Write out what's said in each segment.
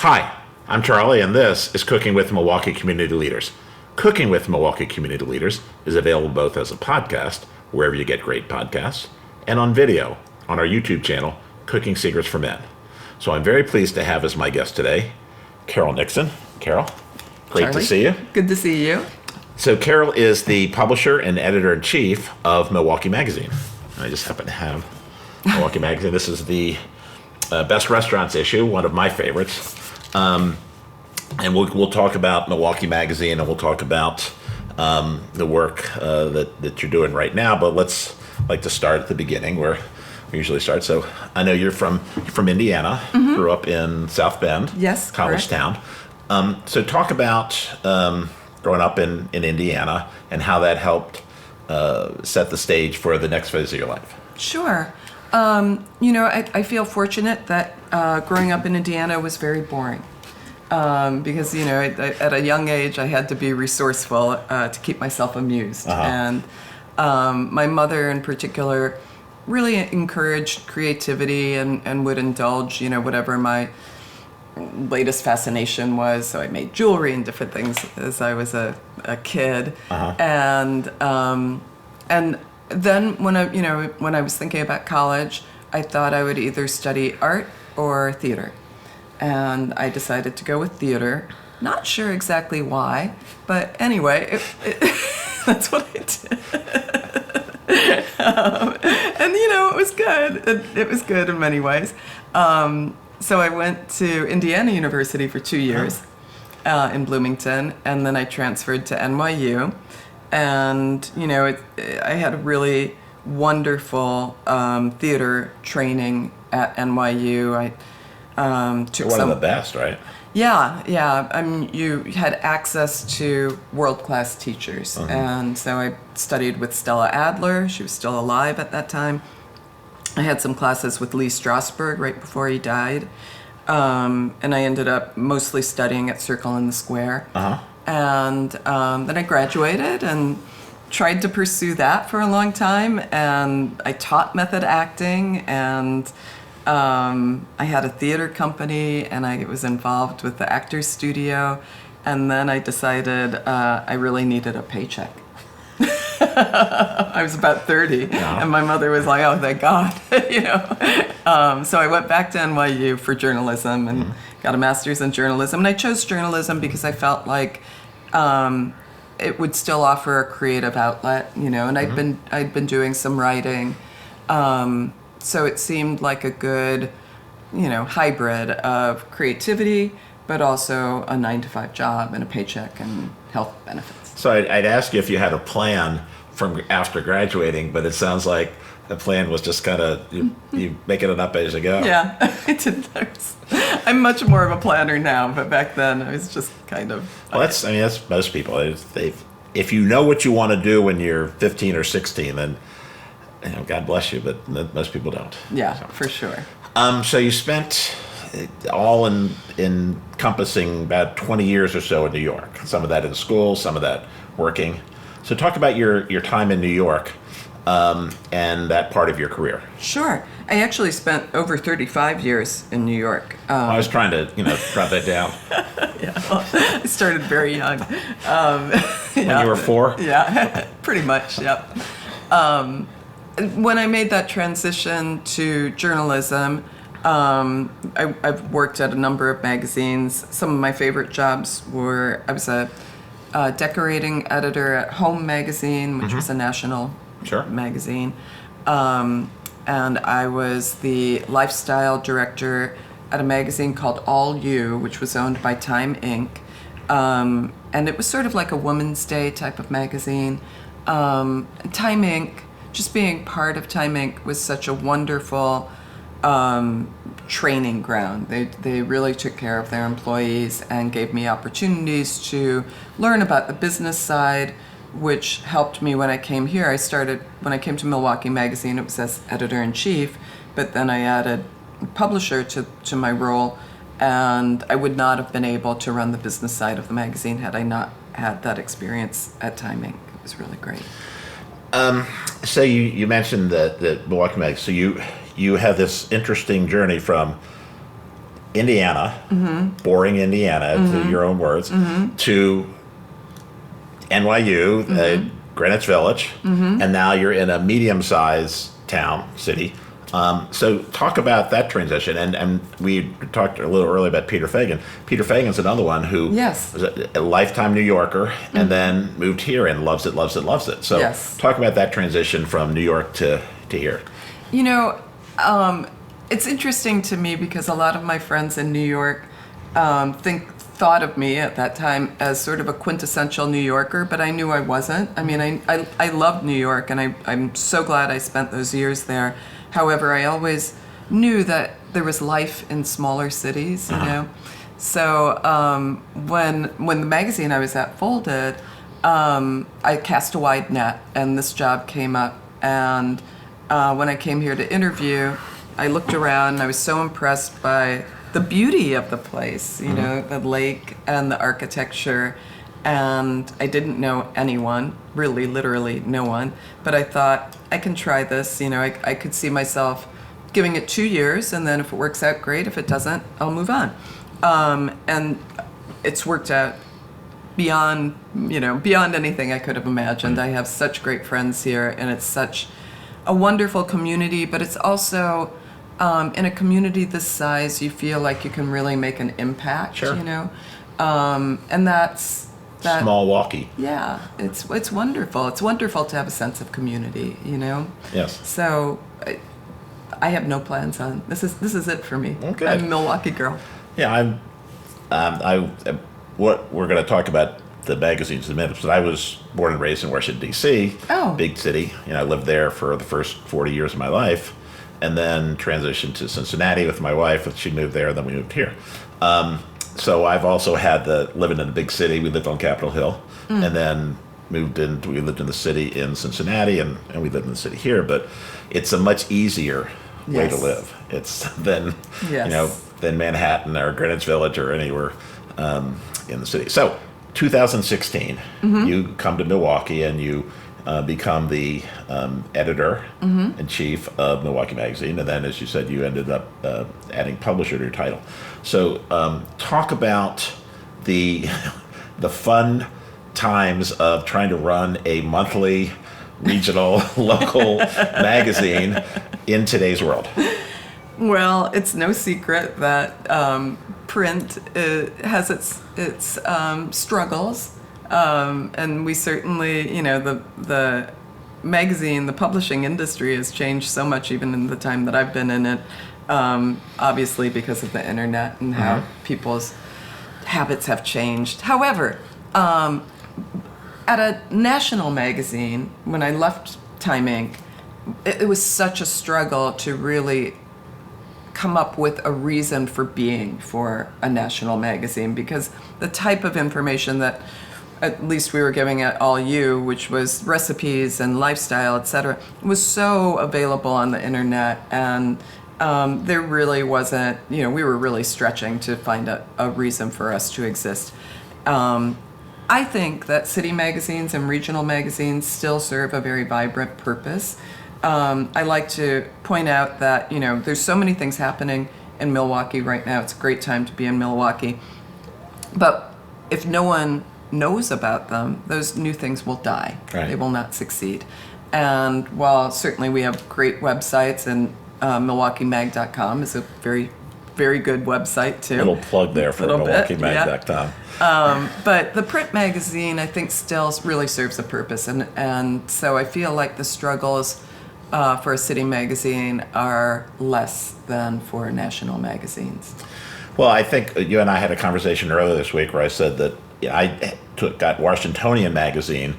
Hi, I'm Charlie, and this is Cooking with Milwaukee Community Leaders. Cooking with Milwaukee Community Leaders is available both as a podcast, wherever you get great podcasts, and on video on our YouTube channel, Cooking Secrets for Men. So I'm very pleased to have as my guest today, Carole Nicksin. Carole, great Charlie, to see you. Good to see you. So Carole is the publisher and editor-in-chief of Milwaukee Magazine. I just happen to have Milwaukee Magazine. This is the Best Restaurants issue, one of my favorites. And we'll talk about Milwaukee Magazine, and we'll talk about the work that you're doing right now. But let's like to start at the beginning, where we usually start. So I know you're from Indiana, grew up in South Bend, Yes, college correct. town. So talk about growing up in Indiana and how that helped set the stage for the next phase of your life. Sure. I feel fortunate that growing up in Indiana was very boring. Because, at a young age, I had to be resourceful to keep myself amused. And my mother in particular really encouraged creativity and would indulge, whatever my latest fascination was. So I made jewelry and different things as I was a kid. And then when I was thinking about college, I thought I would either study art or theater. And I decided to go with theater. Not sure exactly why, but anyway, that's what I did. And it was good. It was good in many ways. So I went to Indiana University for 2 years in Bloomington, and then I transferred to NYU. And, I had a really wonderful theater training at NYU. I took One of the best, right? Yeah. I mean, you had access to world-class teachers. And so I studied with Stella Adler. She was still alive at that time. I had some classes with Lee Strasberg right before he died. And I ended up mostly studying at Circle in the Square. And then I graduated and tried to pursue that for a long time. And I taught method acting, and I had a theater company, and I was involved with the Actors Studio. And then I decided I really needed a paycheck. I was about 30, and my mother was like, "Oh, thank God," So I went back to NYU for journalism and got a master's in journalism. And I chose journalism because I felt like it would still offer a creative outlet, And I'd been doing some writing, so it seemed like a good, hybrid of creativity, but also a 9-to-5 job and a paycheck and health benefits. So I'd ask you if you had a plan from after graduating, but it sounds like the plan was just kind of you making it up as you go. Yeah, I did. I'm much more of a planner now, but back then I was just kind of. Well, that's most people. If you know what you want to do when you're 15 or 16, then God bless you, but most people don't. Yeah, for sure. So you spent all encompassing about 20 years or so in New York. Some of that in school, some of that working. So talk about your time in New York and that part of your career. Sure. I actually spent over 35 years in New York. I was trying to, drop that down. Yeah, well, I started very young. When you were 4? Yeah, pretty much, yep. When I made that transition to journalism, I've worked at a number of magazines. Some of my favorite jobs were, I was a decorating editor at Home Magazine, which was a national magazine. And I was the lifestyle director at a magazine called All You, which was owned by Time Inc. And it was sort of like a Woman's Day type of magazine. Time Inc., just being part of Time Inc. was such a wonderful training ground. They really took care of their employees and gave me opportunities to learn about the business side, which helped me when I came here. When I came to Milwaukee Magazine, it was as editor-in-chief, but then I added publisher to my role, and I would not have been able to run the business side of the magazine had I not had that experience at Time Inc. It was really great. So you mentioned that Milwaukee Magazine. So you have this interesting journey from Indiana, boring Indiana, to your own words, to NYU, Greenwich Village, and now you're in a medium-sized town, city. So talk about that transition. And we talked a little earlier about Peter Fagan. Peter Fagan's another one who Yes. was a lifetime New Yorker and then moved here and loves it, loves it, loves it. So Yes. talk about that transition from New York to here. You know, it's interesting to me because a lot of my friends in New York thought of me at that time as sort of a quintessential New Yorker, but I knew I wasn't. I mean, I loved New York, and I'm so glad I spent those years there. However, I always knew that there was life in smaller cities, you know. So when the magazine I was at folded, I cast a wide net, and this job came up. And when I came here to interview, I looked around, and I was so impressed by the beauty of the place, you know, the lake and the architecture. And I didn't know anyone, really, literally no one. But I thought, I can try this. You know, I could see myself giving it 2 years, and then if it works out, great. If it doesn't, I'll move on. And it's worked out beyond anything I could have imagined. I have such great friends here, and it's such a wonderful community, but it's also, in a community this size, you feel like you can really make an impact, Sure. you know? And that's that. Small walkie. Yeah, it's wonderful. It's wonderful to have a sense of community, you know? Yes. So I have no plans on, this is it for me. Okay. I'm a Milwaukee girl. Yeah, what we're going to talk about the magazines in a minute, but I was born and raised in Washington, D.C., Oh. big city. You know, I lived there for the first 40 years of my life, and then transitioned to Cincinnati with my wife. She moved there, then we moved here. So I've also had living in a big city. We lived on Capitol Hill, and then we lived in the city in Cincinnati, and we lived in the city here. But it's a much easier way to Yes. live. It's than Yes. than Manhattan or Greenwich Village or anywhere in the city. So 2016, you come to Milwaukee and you become the editor in chief of Milwaukee Magazine, and then, as you said, you ended up adding publisher to your title. So, talk about the fun times of trying to run a monthly, regional, local magazine in today's world. Well, it's no secret that print has its struggles, and we certainly, you know, the magazine, the publishing industry has changed so much, even in the time that I've been in it. Obviously, because of the internet and how people's habits have changed. However, at a national magazine, when I left Time Inc., it was such a struggle to really come up with a reason for being for a national magazine, because the type of information that at least we were giving at All You, which was recipes and lifestyle, etc., was so available on the internet, and there really wasn't, you know, we were really stretching to find a reason for us to exist. I think that city magazines and regional magazines still serve a very vibrant purpose. I like to point out that, you know, there's so many things happening in Milwaukee right now. It's a great time to be in Milwaukee. But if no one knows about them, those new things will die. Right. They will not succeed. And while certainly we have great websites, and MilwaukeeMag.com is a very, very good website too. Little plug there for Little bit, MilwaukeeMag.com. But the print magazine, I think, still really serves a purpose. And so I feel like the struggles for a city magazine are less than for national magazines. Well, I think you and I had a conversation earlier this week where I said that I got Washingtonian magazine.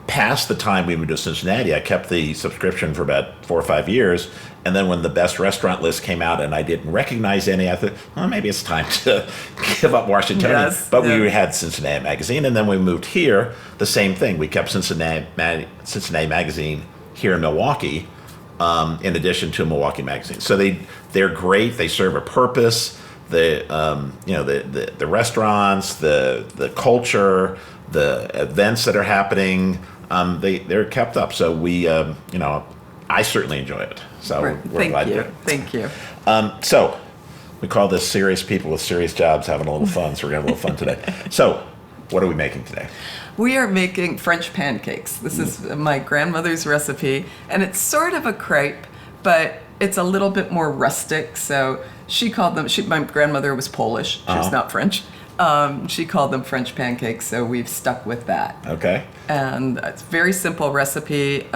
Past the time we moved to Cincinnati, I kept the subscription for about 4 or 5 years, and then when the best restaurant list came out and I didn't recognize any, I thought, well, maybe it's time to give up Washingtonian. Yes, but yeah. we had Cincinnati Magazine, and then we moved here, the same thing. We kept Cincinnati Magazine here in Milwaukee, in addition to Milwaukee Magazine. So they're great. They serve a purpose. The restaurants, the culture, the events that are happening, they're kept up. So we, I certainly enjoy it. So we're glad to. Thank you. So We call this serious people with serious jobs having a little fun, so we're going to have a little fun today. So, what are we making today? We are making French pancakes. This is my grandmother's recipe, and it's sort of a crepe, but it's a little bit more rustic. So she called them, my grandmother was Polish, she was not French. She called them French pancakes, so we've stuck with that. Okay. And it's a very simple recipe.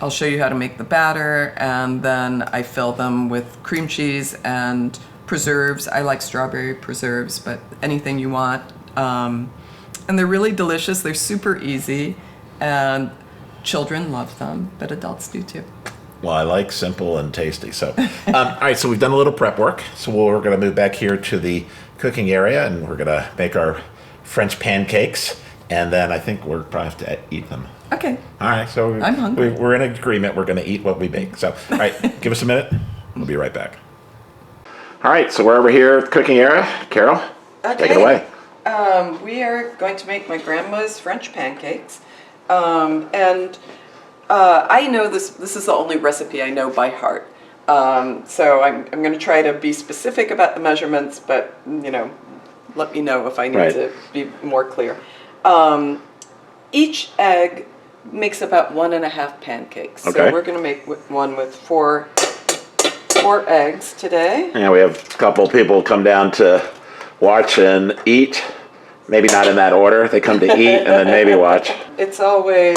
I'll show you how to make the batter, and then I fill them with cream cheese and preserves. I like strawberry preserves, but anything you want. And they're really delicious. They're super easy, and children love them, but adults do too. Well, I like simple and tasty. So, all right, so we've done a little prep work. So we're going to move back here to the cooking area, and we're going to make our French pancakes, and then I think we'll probably have to eat them. Okay. All right, so I'm hungry. We're in agreement. We're going to eat what we bake. So, all right, give us a minute. We'll be right back. All right, so we're over here at the cooking area. Carol, take it away. We are going to make my grandma's French pancakes. I know this is the only recipe I know by heart. So I'm going to try to be specific about the measurements, but, let me know if I need to be more clear. Each egg makes about 1.5 pancakes. Okay. So we're going to make one with four eggs today. Yeah, we have a couple people come down to watch and eat. Maybe not in that order. They come to eat and then maybe watch. It's always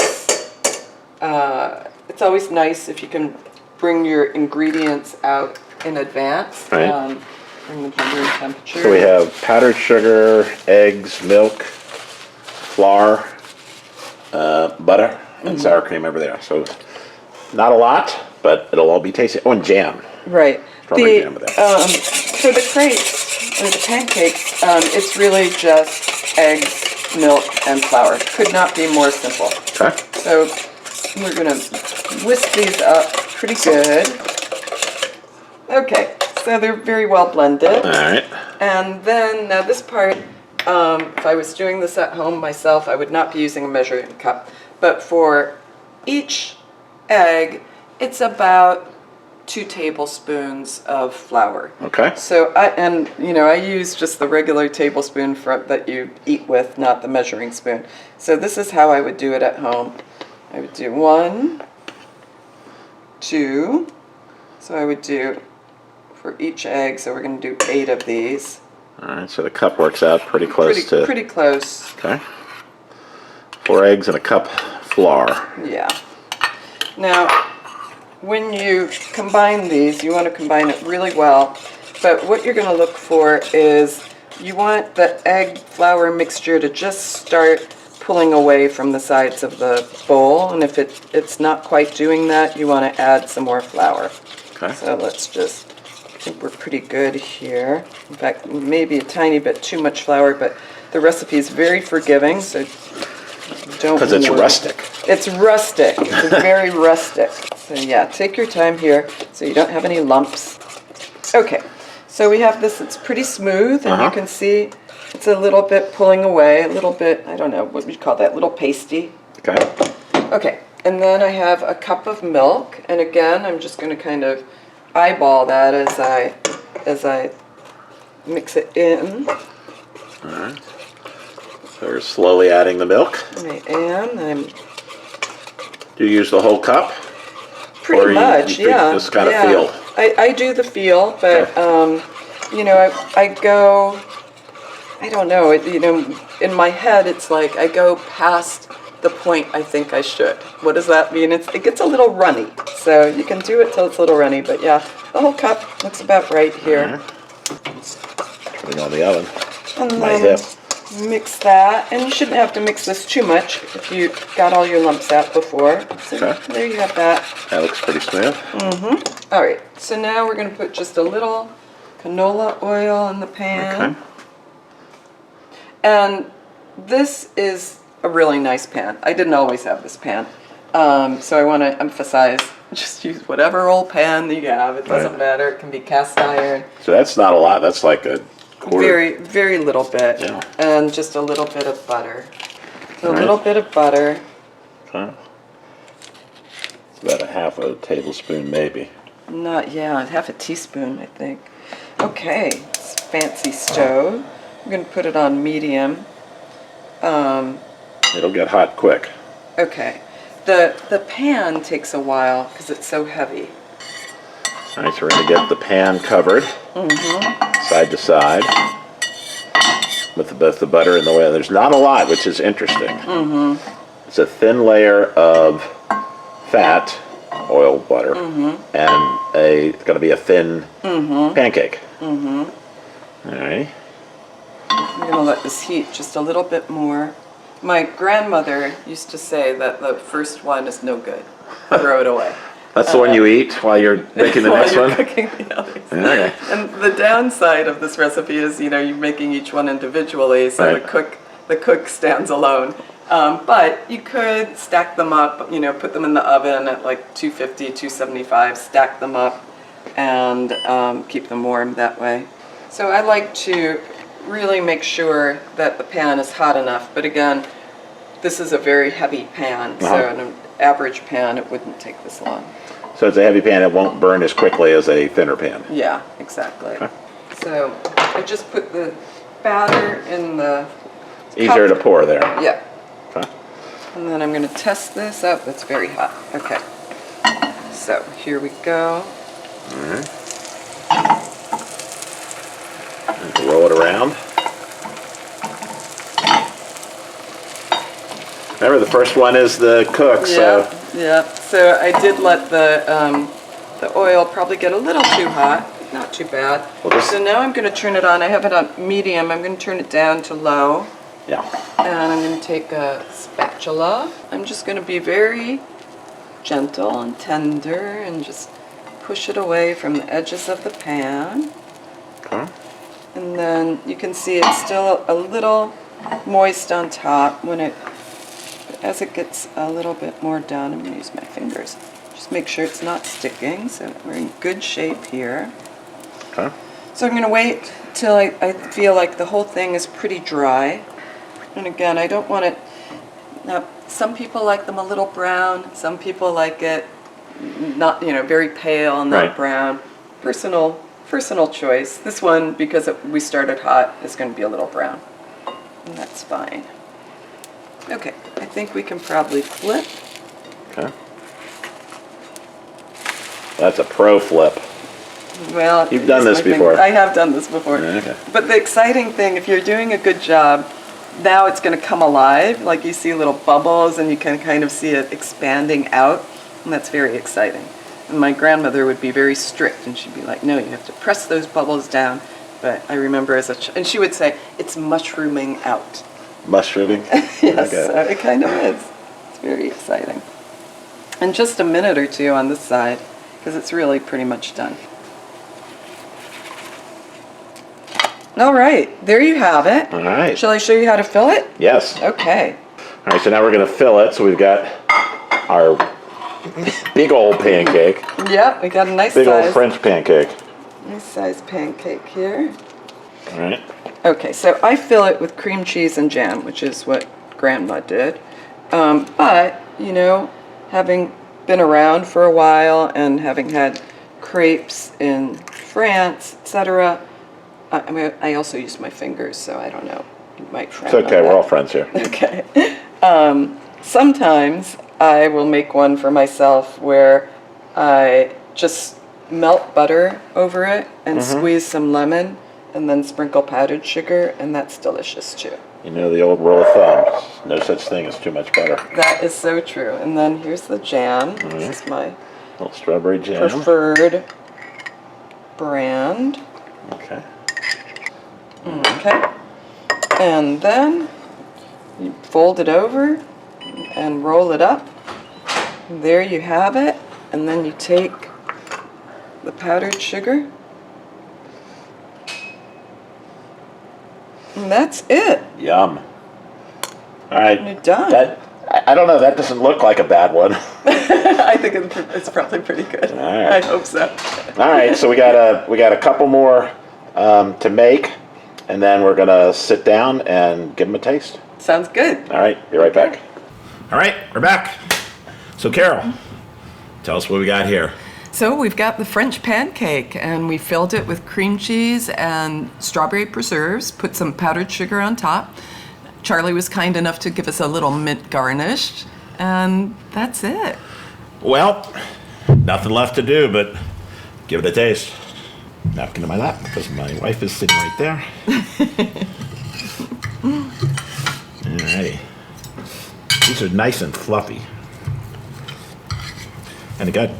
nice if you can bring your ingredients out in advance. Right. Bring them to room temperature. So we have powdered sugar, eggs, milk, flour, butter, and sour cream over there. So not a lot, but it'll all be tasty. Oh, and jam. Right. Strawberry jam with that. For the crepes, or the pancakes, it's really just eggs, milk, and flour. Could not be more simple. Okay. So we're going to whisk these up pretty good. Okay, so they're very well blended. All right. And then, now this part, if I was doing this at home myself, I would not be using a measuring cup. But for each egg, it's about 2 tablespoons of flour. Okay. So I use just the regular tablespoon that you eat with, not the measuring spoon. So this is how I would do it at home. I would do 1, 2. So I would do for each egg. So we're going to do 8 of these. All right. So the cup works out pretty close to. Pretty close. Okay. 4 eggs and a cup flour. Yeah. Now, when you combine these, you want to combine it really well, but what you're going to look for is you want the egg flour mixture to just start pulling away from the sides of the bowl, and if it's not quite doing that, you want to add some more flour. Okay. So let's just, I think we're pretty good here. In fact, maybe a tiny bit too much flour, but the recipe is very forgiving, so don't Because it's rustic. It's rustic. It's very rustic. So yeah, take your time here so you don't have any lumps. Okay, so we have this, it's pretty smooth, and you can see it's a little bit pulling away, a little bit, I don't know, what would you call that, a little pasty. Okay. Okay, and then I have a cup of milk, and again, I'm just going to kind of eyeball that as I mix it in. All right. So we're slowly adding the milk. I am. Do you use the whole cup? Pretty much, yeah. Just kind of feel. I do the feel, but I go. I don't know. In my head, it's like I go past the point I think I should. What does that mean? It gets a little runny, so you can do it till it's a little runny. But yeah, the whole cup looks about right here. Putting on the oven. And My then hip. mix that, and you shouldn't have to mix this too much if you got all your lumps out before. So Okay. there you have that. That looks pretty smooth. All right, so now we're going to put just a little canola oil in the pan. Okay. And this is a really nice pan. I didn't always have this pan. So I want to emphasize, just use whatever old pan you have. It doesn't matter. It can be cast iron. So that's not a lot. That's like a quarter. Very, very little bit. Yeah. And just a little bit of butter. So a Right. little bit of butter. Okay. It's about a half a tablespoon maybe. Not, yeah, half a teaspoon, I think. Okay, it's a fancy stove. I'm going to put it on medium. It'll get hot quick. Okay. The pan takes a while because it's so heavy. All right, so we're going to get the pan covered side to side with both the butter and the oil. There's not a lot, which is interesting. It's a thin layer of fat, oil, butter, and it's going to be a thin pancake. All right. I'm going to let this heat just a little bit more. My grandmother used to say that the first one is no good. Throw it away. That's the one you eat while you're making the next While one? you're cooking the others. Okay. And the downside of this recipe is, you know, you're making each one individually, so Right. the cook stands alone. But you could stack them up, you know, put them in the oven at like 250, 275, stack them up, and keep them warm that way. So I like to really make sure that the pan is hot enough. But again, this is a very heavy pan, so in an average pan, it wouldn't take this long. So it's a heavy pan. It won't burn as quickly as a thinner pan. Yeah, exactly. So I just put the batter in the Easier to cup. pour there. Yeah. Okay. And then I'm going to test this up. It's very hot. Okay. So here we go. All right. And roll it around. Remember, the first one is the cook, so Yeah. So I did let the oil probably get a little too hot. Not too bad. Well, this- So now I'm going to turn it on. I have it on medium. I'm going to turn it down to low. yeah. And I'm going to take a spatula. I'm just going to be very gentle and tender and just push it away from the edges of the pan. Okay. And then you can see it's still a little moist on top. As it gets a little bit more done, I'm going to use my fingers. Just make sure it's not sticking, so we're in good shape here. Okay. So I'm going to wait till I feel like the whole thing is pretty dry. And again, I don't want it, now some people like them a little brown, some people like it not, you know, very pale and not Right. brown. Personal choice. This one, because we started hot, is going to be a little brown. And that's fine. Okay, I think we can probably flip. Okay. That's a pro flip. Well, You've done use this my before. finger. I have done this before. Yeah, okay. But the exciting thing, if you're doing a good job, now it's going to come alive. Like you see little bubbles and you can kind of see it expanding out. And that's very exciting. And my grandmother would be very strict and she'd be like, no, you have to press those bubbles down. But I remember and she would say, it's mushrooming out. Mushrooming? Yes, Okay. so it kind of is. It's very exciting. And just a minute or two on this side, because it's really pretty much done. All right, there you have it. All right. Shall I show you how to fill it? Yes. Okay. All right, so now we're going to fill it. So we've got our big old pancake, Yep, we got a nice big old size, French pancake. nice size pancake here. All right. Okay, so I fill it with cream cheese and jam, which is what Grandma did. But, you know, having been around for a while and having had crepes in France, etc., I mean, I also use my fingers, so I don't know. You might frown It's okay. on We're that. all friends here. Okay. Sometimes I will make one for myself where I just melt butter over it and squeeze some lemon and then sprinkle powdered sugar, and that's delicious too. You know the old rule of thumb: no such thing as too much butter. That is so true. And then here's the jam. This is my little strawberry jam. preferred brand. Okay. Okay. And then you fold it over and roll it up. There you have it. And then you take the powdered sugar. And that's it. Yum. All right. You're done. I don't know. That doesn't look like a bad one. I think it's probably pretty good. All right. I hope so. All right. So we got a couple more to make, and then we're gonna sit down and give them a taste. Sounds good. All right. Be right Okay. back. All right. We're back. So Carol, tell us what we got here. So we've got the French pancake, and we filled it with cream cheese and strawberry preserves, put some powdered sugar on top. Charlie was kind enough to give us a little mint garnish, and that's it. Well, nothing left to do but give it a taste. Napkin in my lap because my wife is sitting right there. Alrighty. These are nice and fluffy. And good.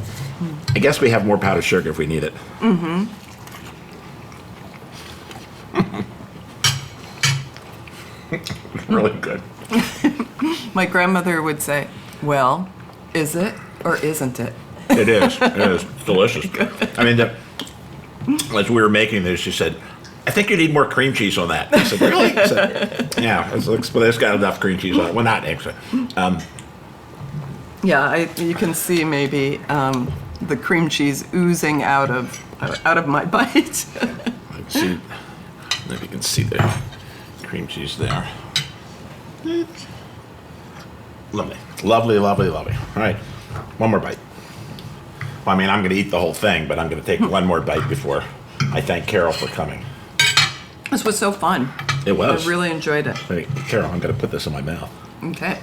I guess we have more powdered sugar if we need it. Mm-hmm. Really good. My grandmother would say, well, is it or isn't it? It is. It is. It's delicious. I mean, as we were making this, she said, I think you need more cream cheese on that. I said, really? I said, yeah, it's got enough cream cheese on it. Well, not extra. Yeah, you can see maybe the cream cheese oozing out of my bite. If you can see the cream cheese there. Lovely. Lovely, lovely, lovely. All right, one more bite. Well, I mean, I'm going to eat the whole thing, but I'm going to take one more bite before I thank Carole for coming. This was so fun. It was. I really enjoyed it. Hey, Carole, I'm going to put this in my mouth. Okay.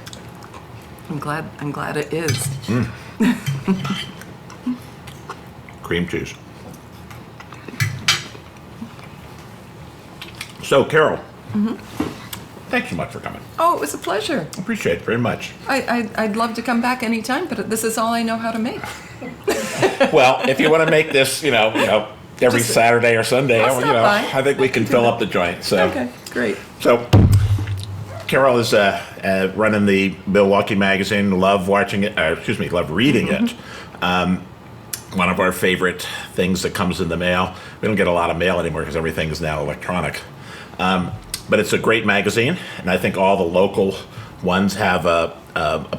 I'm glad it is. Cream cheese. So, Carole, thanks so much for coming. Oh, it was a pleasure. Appreciate it very much. I'd love to come back anytime, but this is all I know how to make. Well, if you want to make this, every Saturday or Sunday, I'll stop by. I think we can fill up the joint. So. Okay, great. So, Carole is running the Milwaukee Magazine. Love watching it. Love reading it. One of our favorite things that comes in the mail. We don't get a lot of mail anymore because everything is now electronic. But it's a great magazine, and I think all the local ones have a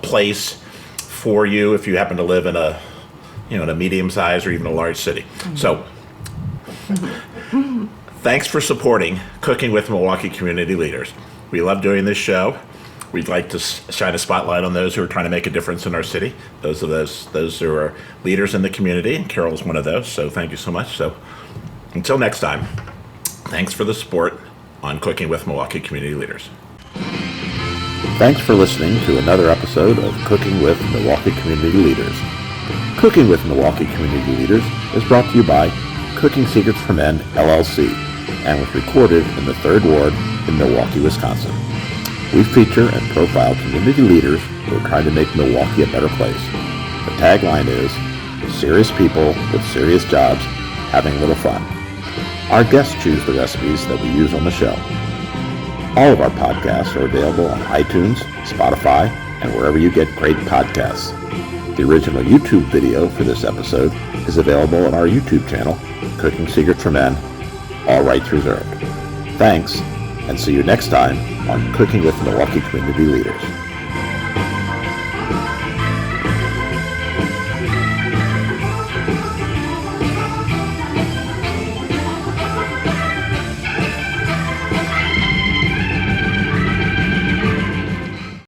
place for you if you happen to live in a medium-sized or even a large city. So, thanks for supporting Cooking with Milwaukee Community Leaders. We love doing this show. We'd like to shine a spotlight on those who are trying to make a difference in our city. Those who are leaders in the community, and Carole is one of those. So thank you so much. So until next time, thanks for the support on Cooking with Milwaukee Community Leaders. Thanks for listening to another episode of Cooking with Milwaukee Community Leaders. Cooking with Milwaukee Community Leaders is brought to you by Cooking Secrets for Men, LLC, and was recorded in the 3rd Ward in Milwaukee, Wisconsin. We feature and profile community leaders who are trying to make Milwaukee a better place. The tagline is, serious people with serious jobs having a little fun. Our guests choose the recipes that we use on the show. All of our podcasts are available on iTunes, Spotify, and wherever you get great podcasts. The original YouTube video for this episode is available on our YouTube channel, Cooking Secrets for Men, all rights reserved. Thanks, and see you next time on Cooking with Milwaukee Community Leaders.